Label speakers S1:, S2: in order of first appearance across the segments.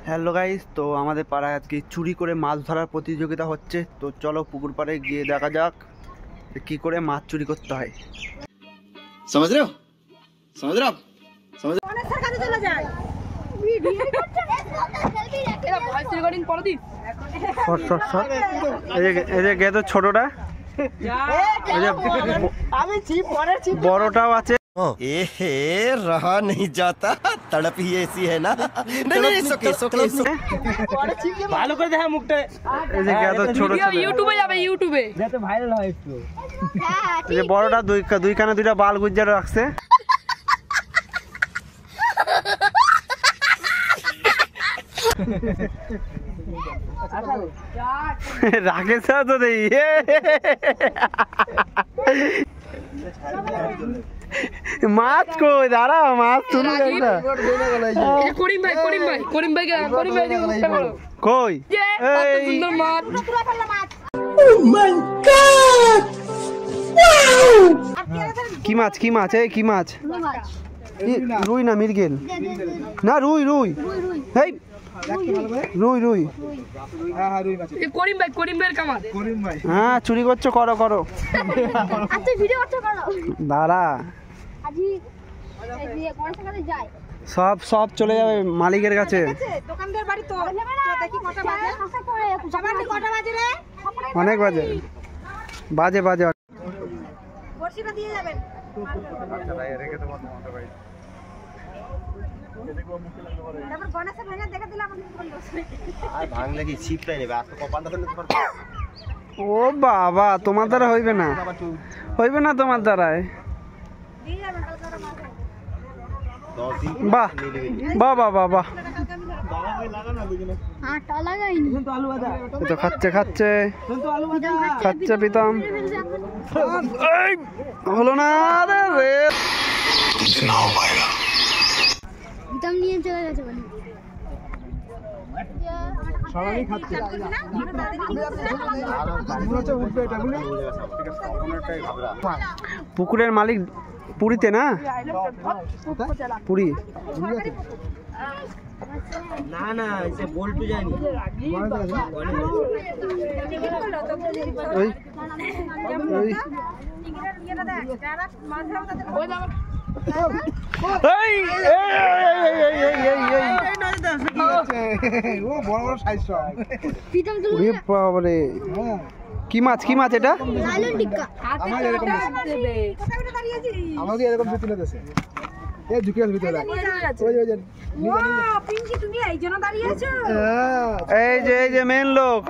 S1: Hello guys, তো আমাদের পাড়ায় আজকে চুরি করে মাছ ধরার প্রতিযোগিতা হচ্ছে। তো চলো পুকুর পাড়ে গিয়ে দেখা যাক কি করে মাছ চুরি করতে হয়।
S2: समझ रहे हो समझ रहे हो समझ
S1: ছোটটা বড়টাও আছে।
S2: ए रहा नहीं जाता तड़प ही ऐसी है ना नहीं ভালো করে দেখা মুখটা
S1: এই যে গেতো ছোট ছোট
S3: ইউটিউবে যাবে, ইউটিউবে
S2: যাতে ভাইরাল হয় একটু।
S1: এই যে বড়টা দুই কানে দুইটা বাল গুজ্জার রাখছে। রাখে তো দেই মাছ কই দাঁড়া, মাছ তুলি
S3: করিম ভাই
S1: কই কি মাছ কি মাছ এই কি মাছ? রুই না মৃগেল না রুই রুই এই রুই রুই
S3: করিম ভাইয়ের কামাল।
S1: হ্যাঁ চুরি করছো, করো করো দাঁড়া। সব সব চলে যাবে মালিকের কাছে। অনেক বাজে বাজে বাজে ও বাবা, তোমার দ্বারা হইবে না, হইবে না তোমার দ্বারায়। বাহ বাহ বাহ বাহ বাহ, খাচ্ছে খাচ্ছে খাচ্ছে প্রীতম। হলো না রে,
S4: নিয়ে চলে গেছে
S1: পুকুরের মালিক পুরীতে না, পুরী
S2: না না সে বলটু জানি
S1: ওই ওই কি মাছ কি মাছ এটা?
S5: আমাকে এরকম তুলে দিয়েছে এই ঝুঁকে ভিতরে
S1: এই যে মেন লোক।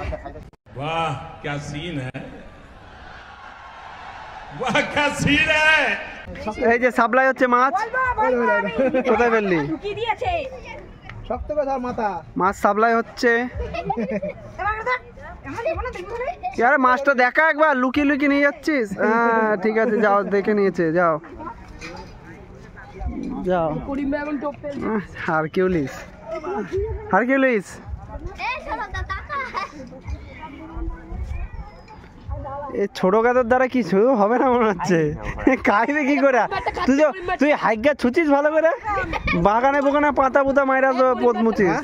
S6: वाह क्या सीन है, वाह क्या सीन है।
S1: এই যে সাপ্লাই হচ্ছে মাছ, কোথায় ফেললি?
S5: শক্ত করে ধর মাথা,
S1: মাছ সাপ্লাই হচ্ছে। আরে মাছটা দেখা একবার, লুকিয়ে লুকিয়ে নিয়ে যাচ্ছিস? হ্যাঁ ঠিক আছে, যাও দেখে নিয়েছে, যাও যাও। হারকিউলিস হারকিউলিস এই ছোট গাছের দ্বারা কিছু হবে না মনে হচ্ছে। খাইবে কি করে? তুই হাইগা ছুচিস ভালো করে, বাগানে বোগানে পাতা পুতা মাইরা তো পথ মুচিস।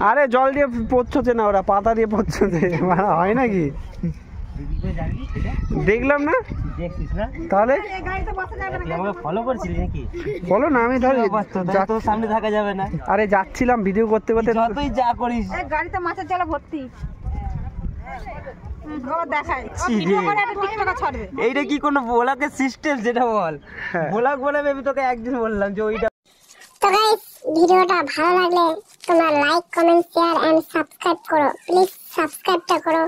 S1: আরে জল দিয়ে পড়ছে না, ওরা পাতা দিয়ে পড়ছে, হয় নাকি? দেখলাম না, তাহলে
S2: ফলো করছিলি নাকি?
S1: বলো না, আমি তাহলে
S2: তোর সামনে থাকা যাবে না।
S1: আরে যাচ্ছিলাম ভিডিও করতে করতে।
S2: যতই যা করিস
S4: গাড়িতে মাছের জালে ভর্তি।
S2: এইটা কি কোনো ব্লগে সিস্টেম? যেটা বল ব্লগ বলে আমি তোকে একদিন বললাম যে ওইটা।
S4: তো গাইস, ভিডিওটা ভালো লাগলে তোমরা like comment share and subscribe করো, প্লিজ সাবস্ক্রাইবটা করো।